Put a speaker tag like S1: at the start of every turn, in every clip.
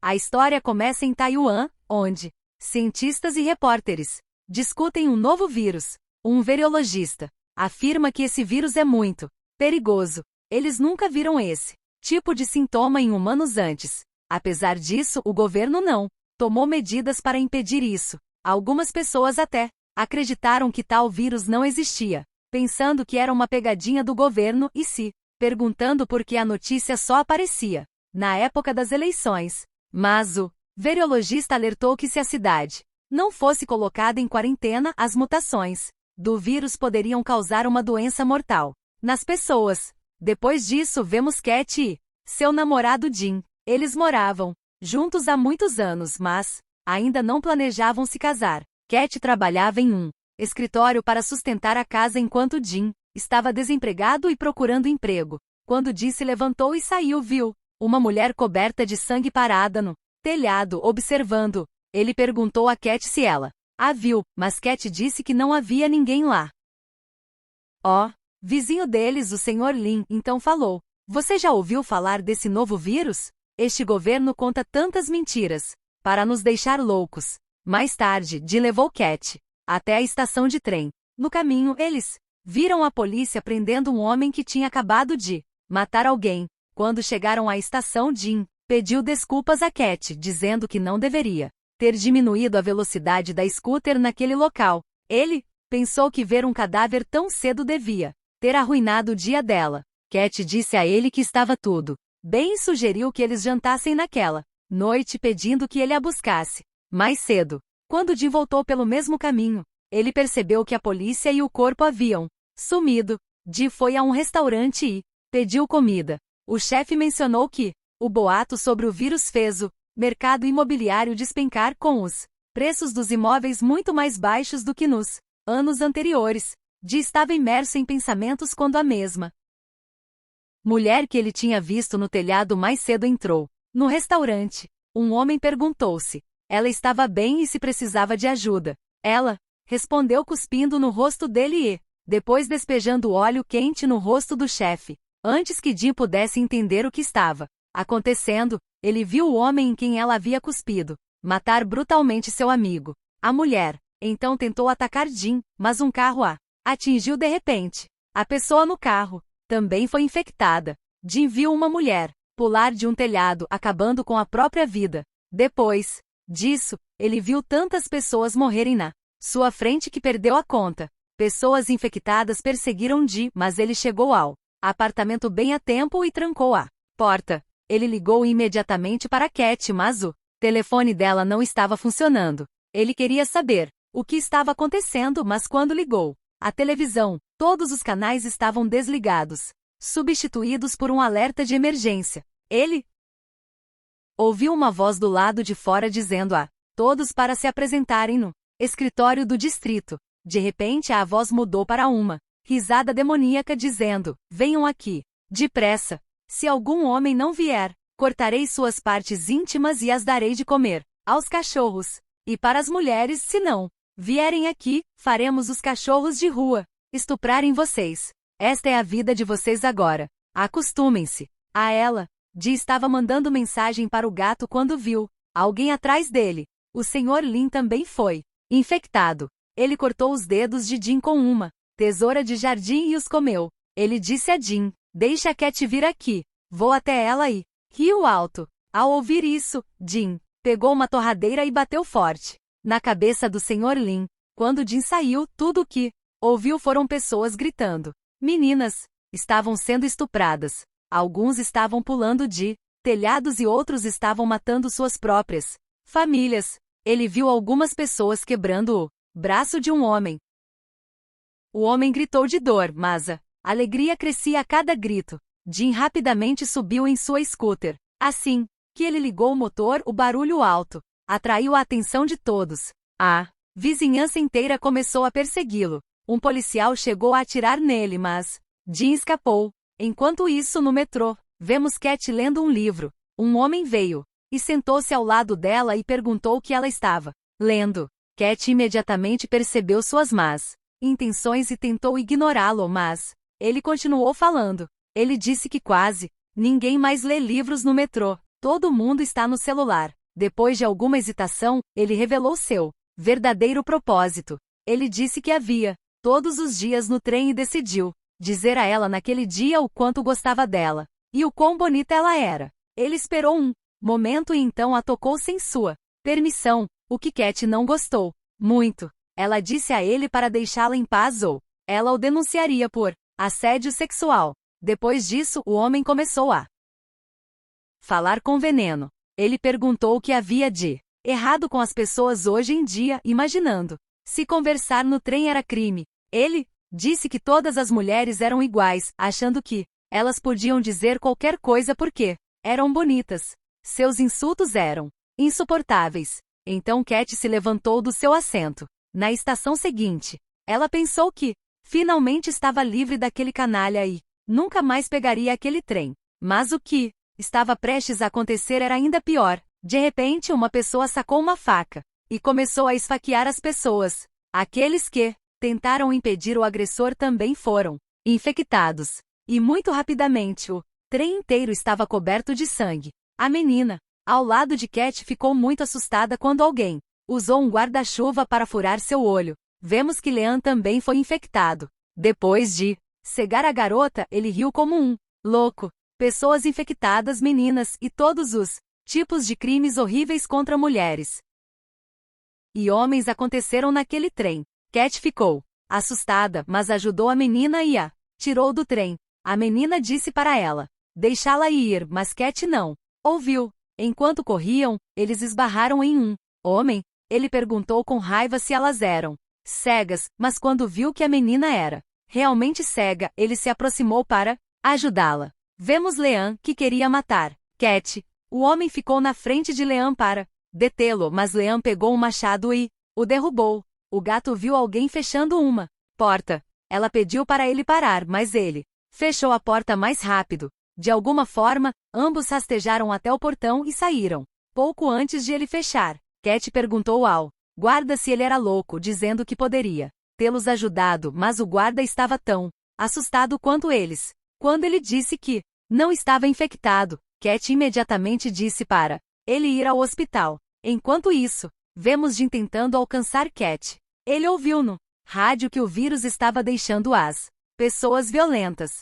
S1: A história começa em Taiwan, onde cientistas e repórteres discutem um novo vírus. Um virologista afirma que esse vírus é muito perigoso. Eles nunca viram esse tipo de sintoma em humanos antes. Apesar disso, o governo não tomou medidas para impedir isso. Algumas pessoas até acreditaram que tal vírus não existia, pensando que era uma pegadinha do governo e se perguntando por que a notícia só aparecia na época das eleições. Mas o virologista alertou que se a cidade não fosse colocada em quarentena, as mutações do vírus poderiam causar uma doença mortal nas pessoas. Depois disso, vemos Cat e seu namorado Jim. Eles moravam juntos há muitos anos, mas ainda não planejavam se casar. Cat trabalhava em um escritório para sustentar a casa enquanto Jim estava desempregado e procurando emprego. Quando Jim se levantou e saiu, viu uma mulher coberta de sangue parada no telhado, observando. Ele perguntou a Cat se ela a viu, mas Cat disse que não havia ninguém lá. Vizinho deles, o Sr. Lin, então falou: "Você já ouviu falar desse novo vírus? Este governo conta tantas mentiras para nos deixar loucos." Mais tarde, Jim levou Cat até a estação de trem. No caminho, eles viram a polícia prendendo um homem que tinha acabado de matar alguém. Quando chegaram à estação, Jim pediu desculpas a Cat, dizendo que não deveria ter diminuído a velocidade da scooter naquele local. Ele pensou que ver um cadáver tão cedo devia ter arruinado o dia dela. Cat disse a ele que estava tudo bem e sugeriu que eles jantassem naquela noite, pedindo que ele a buscasse mais cedo. Quando Jim voltou pelo mesmo caminho, ele percebeu que a polícia e o corpo haviam sumido. Jim foi a um restaurante e pediu comida. O chefe mencionou que o boato sobre o vírus fez o mercado imobiliário despencar, com os preços dos imóveis muito mais baixos do que nos anos anteriores. Jim estava imerso em pensamentos quando a mesma mulher que ele tinha visto no telhado mais cedo entrou no restaurante. Um homem perguntou se ela estava bem e se precisava de ajuda. Ela respondeu cuspindo no rosto dele e depois despejando óleo quente no rosto do chefe. Antes que Jim pudesse entender o que estava acontecendo, ele viu o homem em quem ela havia cuspido matar brutalmente seu amigo. A mulher então tentou atacar Jim, mas um carro a atingiu de repente. A pessoa no carro também foi infectada. Jim viu uma mulher pular de um telhado, acabando com a própria vida. Depois disso, ele viu tantas pessoas morrerem na sua frente que perdeu a conta. Pessoas infectadas perseguiram Jim, mas ele chegou ao apartamento bem a tempo e trancou a porta. Ele ligou imediatamente para Cat, mas o telefone dela não estava funcionando. Ele queria saber o que estava acontecendo, mas quando ligou a televisão, todos os canais estavam desligados, substituídos por um alerta de emergência. Ele ouviu uma voz do lado de fora dizendo a todos para se apresentarem no escritório do distrito. De repente, a voz mudou para uma risada demoníaca dizendo: "Venham aqui, depressa. Se algum homem não vier, cortarei suas partes íntimas e as darei de comer aos cachorros. E para as mulheres, se não vierem aqui, faremos os cachorros de rua estuprarem vocês. Esta é a vida de vocês agora. Acostumem-se a ela." Jim estava mandando mensagem para o gato quando viu alguém atrás dele. O Sr. Lin também foi infectado. Ele cortou os dedos de Jim com uma tesoura de jardim e os comeu. Ele disse a Jim: "Deixa a Cat vir aqui. Vou até ela e..." Riu alto. Ao ouvir isso, Jim pegou uma torradeira e bateu forte na cabeça do Sr. Lin. Quando Jim saiu, tudo o que ouviu foram pessoas gritando. Meninas estavam sendo estupradas. Alguns estavam pulando de telhados e outros estavam matando suas próprias famílias. Ele viu algumas pessoas quebrando o braço de um homem. O homem gritou de dor, mas a alegria crescia a cada grito. Jim rapidamente subiu em sua scooter. Assim que ele ligou o motor, o barulho alto atraiu a atenção de todos. A vizinhança inteira começou a persegui-lo. Um policial chegou a atirar nele, mas Jim escapou. Enquanto isso, no metrô, vemos Cat lendo um livro. Um homem veio e sentou-se ao lado dela e perguntou o que ela estava lendo. Cat imediatamente percebeu suas más intenções e tentou ignorá-lo, mas ele continuou falando. Ele disse que quase ninguém mais lê livros no metrô. Todo mundo está no celular. Depois de alguma hesitação, ele revelou seu verdadeiro propósito. Ele disse que havia todos os dias no trem e decidiu dizer a ela naquele dia o quanto gostava dela e o quão bonita ela era. Ele esperou um momento e então a tocou sem sua permissão, o que Cat não gostou muito. Ela disse a ele para deixá-la em paz ou ela o denunciaria por assédio sexual. Depois disso, o homem começou a falar com veneno. Ele perguntou o que havia de errado com as pessoas hoje em dia, imaginando se conversar no trem era crime. Ele disse que todas as mulheres eram iguais, achando que elas podiam dizer qualquer coisa porque eram bonitas. Seus insultos eram insuportáveis. Então Cat se levantou do seu assento. Na estação seguinte, ela pensou que finalmente estava livre daquele canalha e nunca mais pegaria aquele trem. Mas o que estava prestes a acontecer era ainda pior. De repente, uma pessoa sacou uma faca e começou a esfaquear as pessoas. Aqueles que tentaram impedir o agressor também foram infectados. E muito rapidamente o trem inteiro estava coberto de sangue. A menina, ao lado de Cat, ficou muito assustada quando alguém usou um guarda-chuva para furar seu olho. Vemos que Leon também foi infectado. Depois de cegar a garota, ele riu como um louco. Pessoas infectadas, meninas e todos os tipos de crimes horríveis contra mulheres e homens aconteceram naquele trem. Cat ficou assustada, mas ajudou a menina e a tirou do trem. A menina disse para ela deixá-la ir, mas Cat não ouviu. Enquanto corriam, eles esbarraram em um homem. Ele perguntou com raiva se elas eram cegas, mas quando viu que a menina era realmente cega, ele se aproximou para ajudá-la. Vemos Leon, que queria matar Cat. O homem ficou na frente de Leon para detê-lo, mas Leon pegou um machado e o derrubou. O gato viu alguém fechando uma porta. Ela pediu para ele parar, mas ele fechou a porta mais rápido. De alguma forma, ambos rastejaram até o portão e saíram. Pouco antes de ele fechar, Cat perguntou ao guarda se ele era louco, dizendo que poderia tê-los ajudado, mas o guarda estava tão assustado quanto eles. Quando ele disse que não estava infectado, Cat imediatamente disse para ele ir ao hospital. Enquanto isso, vemos Jim tentando alcançar Cat. Ele ouviu no rádio que o vírus estava deixando as pessoas violentas.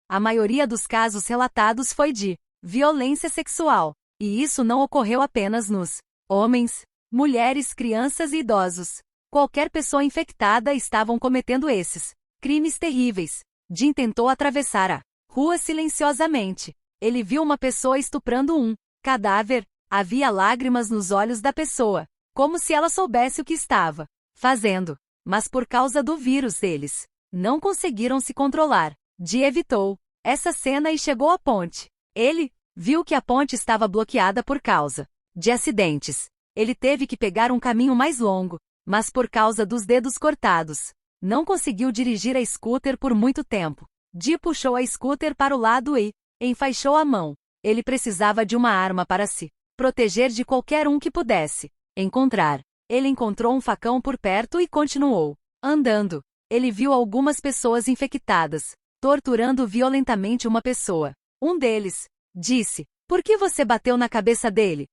S1: A maioria dos casos relatados foi de violência sexual, e isso não ocorreu apenas nos homens, mulheres, crianças e idosos. Qualquer pessoa infectada estavam cometendo esses crimes terríveis. Jim tentou atravessar a rua silenciosamente. Ele viu uma pessoa estuprando um cadáver. Havia lágrimas nos olhos da pessoa, como se ela soubesse o que estava fazendo. Mas por causa do vírus, eles não conseguiram se controlar. Jim evitou essa cena e chegou à ponte. Ele viu que a ponte estava bloqueada por causa de acidentes. Ele teve que pegar um caminho mais longo, mas por causa dos dedos cortados, não conseguiu dirigir a scooter por muito tempo. Jim puxou a scooter para o lado e enfaixou a mão. Ele precisava de uma arma para se proteger de qualquer um que pudesse encontrar. Ele encontrou um facão por perto e continuou andando. Ele viu algumas pessoas infectadas, torturando violentamente uma pessoa. Um deles disse: "Por que você bateu na cabeça dele?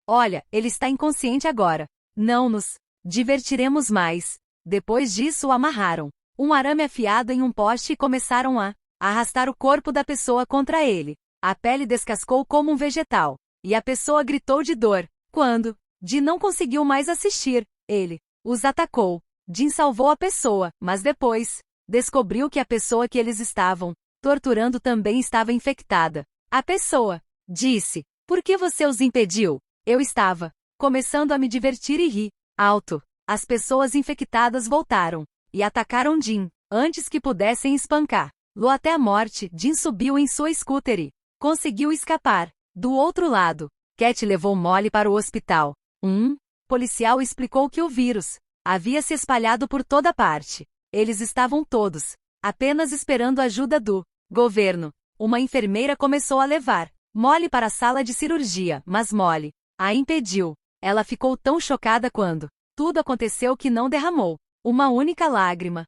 S1: Olha, ele está inconsciente agora. Não nos divertiremos mais." Depois disso, o amarraram um arame afiado em um poste e começaram a arrastar o corpo da pessoa contra ele. A pele descascou como um vegetal, e a pessoa gritou de dor. Quando Jim não conseguiu mais assistir, ele os atacou. Jim salvou a pessoa, mas depois descobriu que a pessoa que eles estavam torturando também estava infectada. A pessoa disse: "Por que você os impediu?" Eu estava começando a me divertir e ri alto. As pessoas infectadas voltaram e atacaram Jim antes que pudessem espancá-lo até a morte. Jim subiu em sua scooter e conseguiu escapar. Do outro lado, Cat levou Molly para o hospital. Um policial explicou que o vírus havia se espalhado por toda parte. Eles estavam todos apenas esperando a ajuda do governo. Uma enfermeira começou a levar Molly para a sala de cirurgia, mas Molly a impediu. Ela ficou tão chocada quando tudo aconteceu que não derramou uma única lágrima.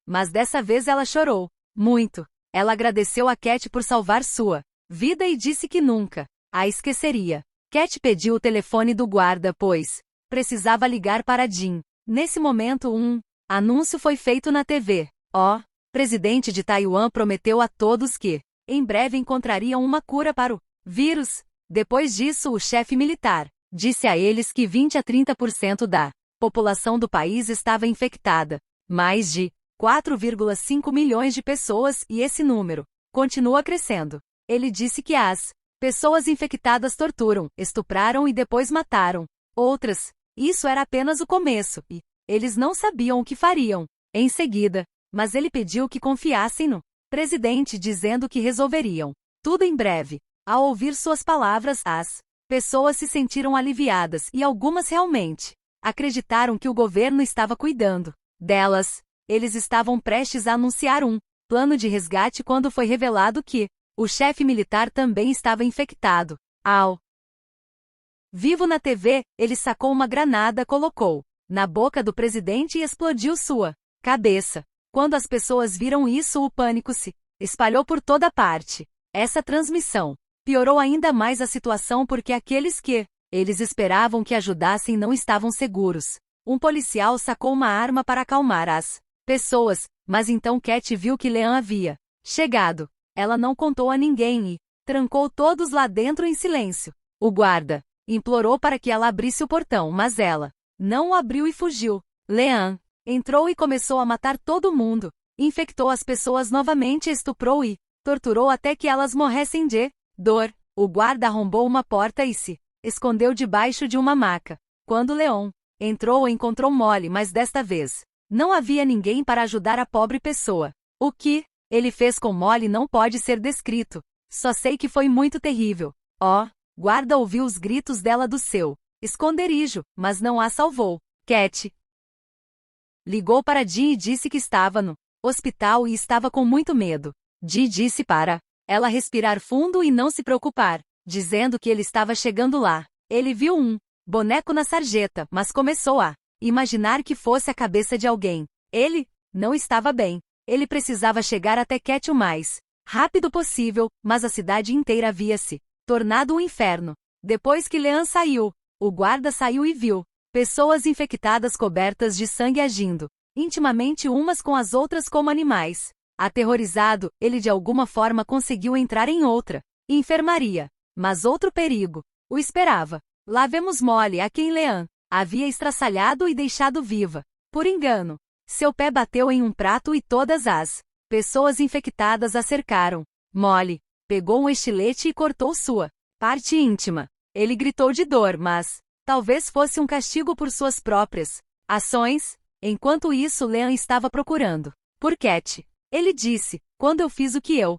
S1: Mas dessa vez ela chorou muito. Ela agradeceu a Cat por salvar sua vida e disse que nunca a esqueceria. Cat pediu o telefone do guarda, pois precisava ligar para Jim. Nesse momento, um anúncio foi feito na TV. O presidente de Taiwan prometeu a todos que, em breve, encontrariam uma cura para o vírus. Depois disso, o chefe militar disse a eles que 20 a 30% da população do país estava infectada. Mais de 4,5 milhões de pessoas, e esse número continua crescendo. Ele disse que as pessoas infectadas torturam, estupraram e depois mataram outras. Isso era apenas o começo, e eles não sabiam o que fariam em seguida, mas ele pediu que confiassem no presidente, dizendo que resolveriam tudo em breve. Ao ouvir suas palavras, as pessoas se sentiram aliviadas e algumas realmente acreditaram que o governo estava cuidando delas. Eles estavam prestes a anunciar um plano de resgate quando foi revelado que o chefe militar também estava infectado. Ao vivo na TV, ele sacou uma granada, colocou na boca do presidente e explodiu sua cabeça. Quando as pessoas viram isso, o pânico se espalhou por toda parte. Essa transmissão piorou ainda mais a situação porque aqueles que eles esperavam que ajudassem não estavam seguros. Um policial sacou uma arma para acalmar as pessoas, mas então Cat viu que Leanne havia chegado. Ela não contou a ninguém e trancou todos lá dentro em silêncio. O guarda implorou para que ela abrisse o portão, mas ela não o abriu e fugiu. Leanne entrou e começou a matar todo mundo. Infectou as pessoas novamente, estuprou e torturou até que elas morressem de dor. O guarda arrombou uma porta e se escondeu debaixo de uma maca. Quando Leon entrou, encontrou Molly, mas desta vez não havia ninguém para ajudar a pobre pessoa. O que ele fez com Molly não pode ser descrito. Só sei que foi muito terrível. Guarda ouviu os gritos dela do seu esconderijo, mas não a salvou. Cat ligou para Dee e disse que estava no hospital e estava com muito medo. Dee disse para ela respirar fundo e não se preocupar, dizendo que ele estava chegando lá. Ele viu um boneco na sarjeta, mas começou a imaginar que fosse a cabeça de alguém. Ele não estava bem. Ele precisava chegar até Cat o mais rápido possível, mas a cidade inteira havia se tornado um inferno. Depois que Leanne saiu, o guarda saiu e viu pessoas infectadas cobertas de sangue agindo intimamente umas com as outras como animais. Aterrorizado, ele de alguma forma conseguiu entrar em outra enfermaria. Mas outro perigo o esperava. Lá vemos Molly, a quem Leanne havia estraçalhado e deixado viva. Por engano, seu pé bateu em um prato e todas as pessoas infectadas a cercaram. Molly pegou um estilete e cortou sua parte íntima. Ele gritou de dor, mas talvez fosse um castigo por suas próprias ações. Enquanto isso, Leanne estava procurando por Cat. Ele disse: "Quando eu fiz o que eu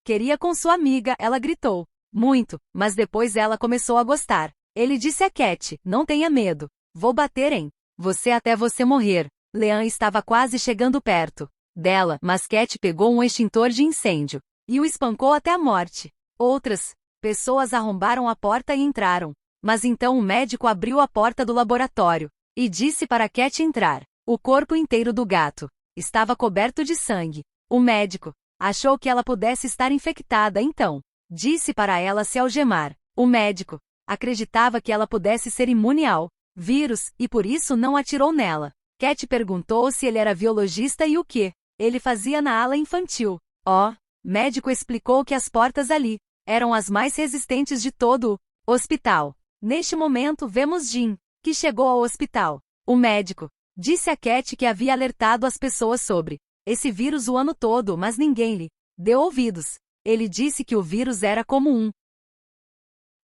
S1: queria com sua amiga", ela gritou muito, mas depois ela começou a gostar. Ele disse a Cat: "Não tenha medo. Vou bater em você até você morrer." Leanne estava quase chegando perto dela, mas Cat pegou um extintor de incêndio e o espancou até a morte. Outras pessoas arrombaram a porta e entraram. Mas então o médico abriu a porta do laboratório e disse para Cat entrar. O corpo inteiro do gato estava coberto de sangue. O médico achou que ela pudesse estar infectada, então disse para ela se algemar. O médico acreditava que ela pudesse ser imune ao vírus e por isso não atirou nela. Cat perguntou se ele era biologista e o que ele fazia na ala infantil. O médico explicou que as portas ali eram as mais resistentes de todo o hospital. Neste momento vemos Jim, que chegou ao hospital. O médico disse a Cat que havia alertado as pessoas sobre esse vírus o ano todo, mas ninguém lhe deu ouvidos. Ele disse que o vírus era como um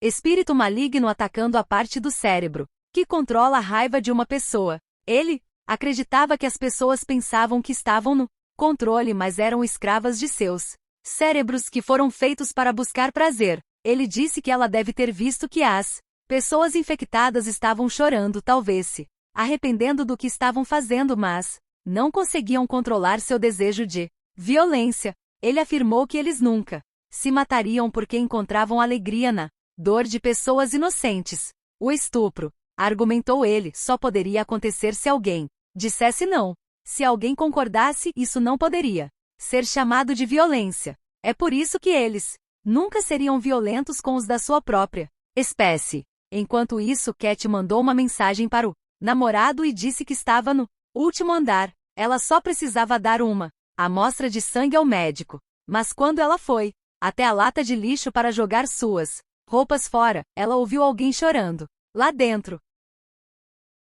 S1: espírito maligno atacando a parte do cérebro que controla a raiva de uma pessoa. Ele acreditava que as pessoas pensavam que estavam no controle, mas eram escravas de seus cérebros que foram feitos para buscar prazer. Ele disse que ela deve ter visto que as pessoas infectadas estavam chorando, talvez se arrependendo do que estavam fazendo, mas não conseguiam controlar seu desejo de violência. Ele afirmou que eles nunca se matariam porque encontravam alegria na dor de pessoas inocentes. O estupro, argumentou ele, só poderia acontecer se alguém dissesse não. Se alguém concordasse, isso não poderia ser chamado de violência. É por isso que eles nunca seriam violentos com os da sua própria espécie. Enquanto isso, Cat mandou uma mensagem para o namorado e disse que estava no último andar. Ela só precisava dar uma amostra de sangue ao médico. Mas quando ela foi até a lata de lixo para jogar suas roupas fora, ela ouviu alguém chorando lá dentro.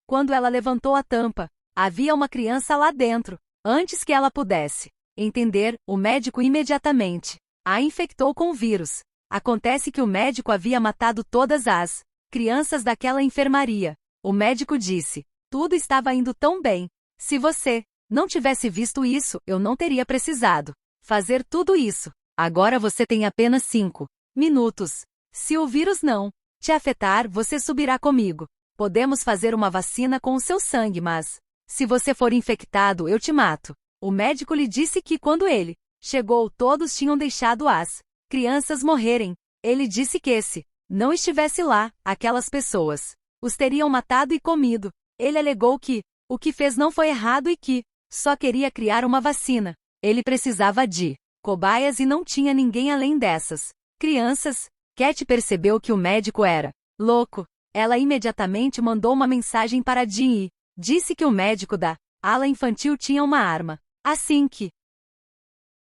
S1: Quando ela levantou a tampa, havia uma criança lá dentro. Antes que ela pudesse entender, o médico imediatamente a infectou com o vírus. Acontece que o médico havia matado todas as crianças daquela enfermaria. O médico disse: tudo estava indo tão bem. Se você não tivesse visto isso, eu não teria precisado fazer tudo isso. Agora você tem apenas 5 minutos. Se o vírus não te afetar, você subirá comigo. Podemos fazer uma vacina com o seu sangue, mas se você for infectado, eu te mato. O médico lhe disse que quando ele chegou, todos tinham deixado as crianças morrerem. Ele disse que se não estivesse lá, aquelas pessoas os teriam matado e comido. Ele alegou que o que fez não foi errado e que só queria criar uma vacina. Ele precisava de cobaias e não tinha ninguém além dessas crianças. Cat percebeu que o médico era louco. Ela imediatamente mandou uma mensagem para Jean e disse que o médico da ala infantil tinha uma arma. Assim que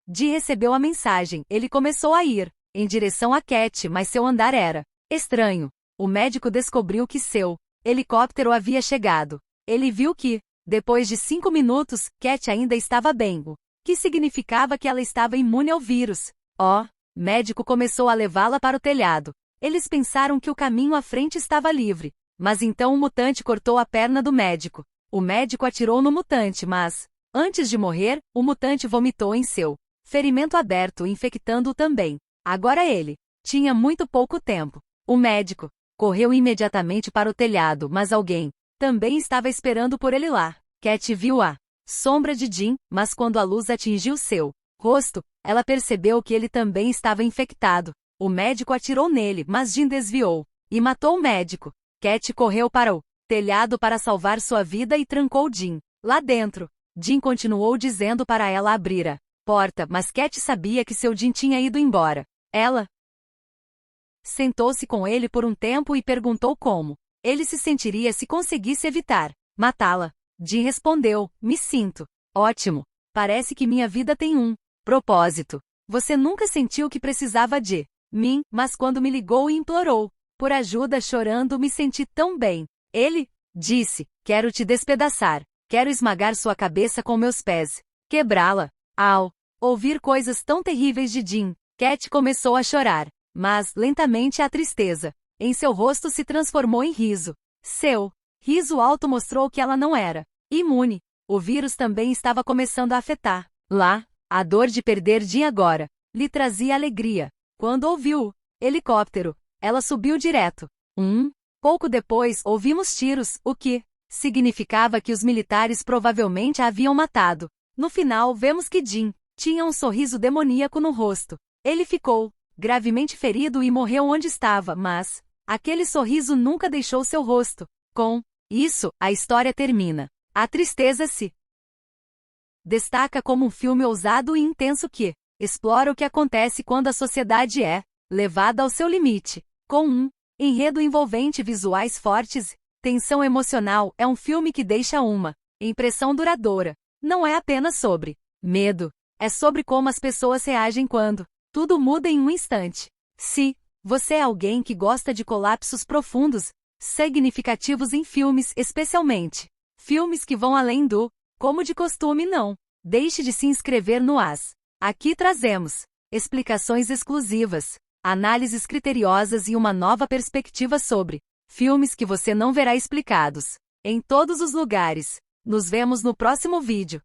S1: Jean recebeu a mensagem, ele começou a ir em direção a Cat, mas seu andar era estranho. O médico descobriu que seu helicóptero havia chegado. Ele viu que, depois de 5 minutos, Cat ainda estava bem, o que significava que ela estava imune ao vírus. O médico começou a levá-la para o telhado. Eles pensaram que o caminho à frente estava livre, mas então o mutante cortou a perna do médico. O médico atirou no mutante, mas, antes de morrer, o mutante vomitou em seu ferimento aberto, infectando-o também. Agora ele tinha muito pouco tempo. O médico correu imediatamente para o telhado, mas alguém também estava esperando por ele lá. Cat viu a sombra de Jean, mas quando a luz atingiu seu rosto, ela percebeu que ele também estava infectado. O médico atirou nele, mas Jean desviou e matou o médico. Cat correu para o telhado para salvar sua vida e trancou Jean lá dentro. Jean continuou dizendo para ela abrir a porta, mas Cat sabia que seu Jean tinha ido embora. Ela sentou-se com ele por um tempo e perguntou como ele se sentiria se conseguisse evitar matá-la. Jean respondeu: me sinto ótimo. Parece que minha vida tem um propósito. Você nunca sentiu que precisava de mim, mas quando me ligou e implorou por ajuda chorando, me senti tão bem. Ele disse: quero te despedaçar. Quero esmagar sua cabeça com meus pés. Quebrá-la. Ao ouvir coisas tão terríveis de Jean, Cat começou a chorar. Mas, lentamente, a tristeza em seu rosto se transformou em riso. Seu riso alto mostrou que ela não era imune. O vírus também estava começando a afetar. Lá, a dor de perder Jean agora lhe trazia alegria. Quando ouviu o helicóptero, ela subiu direto. Pouco depois, ouvimos tiros, o que significava que os militares provavelmente a haviam matado. No final, vemos que Jean tinha um sorriso demoníaco no rosto. Ele ficou gravemente ferido e morreu onde estava, mas aquele sorriso nunca deixou seu rosto. Com isso, a história termina. A tristeza se destaca como um filme ousado e intenso que explora o que acontece quando a sociedade é levada ao seu limite. Com um enredo envolvente, visuais fortes, tensão emocional, é um filme que deixa uma impressão duradoura. Não é apenas sobre medo, é sobre como as pessoas reagem quando tudo muda em um instante. Se você é alguém que gosta de colapsos profundos, significativos em filmes, especialmente filmes que vão além do como de costume, não deixe de se inscrever no AS. Aqui trazemos explicações exclusivas, análises criteriosas e uma nova perspectiva sobre filmes que você não verá explicados em todos os lugares. Nos vemos no próximo vídeo.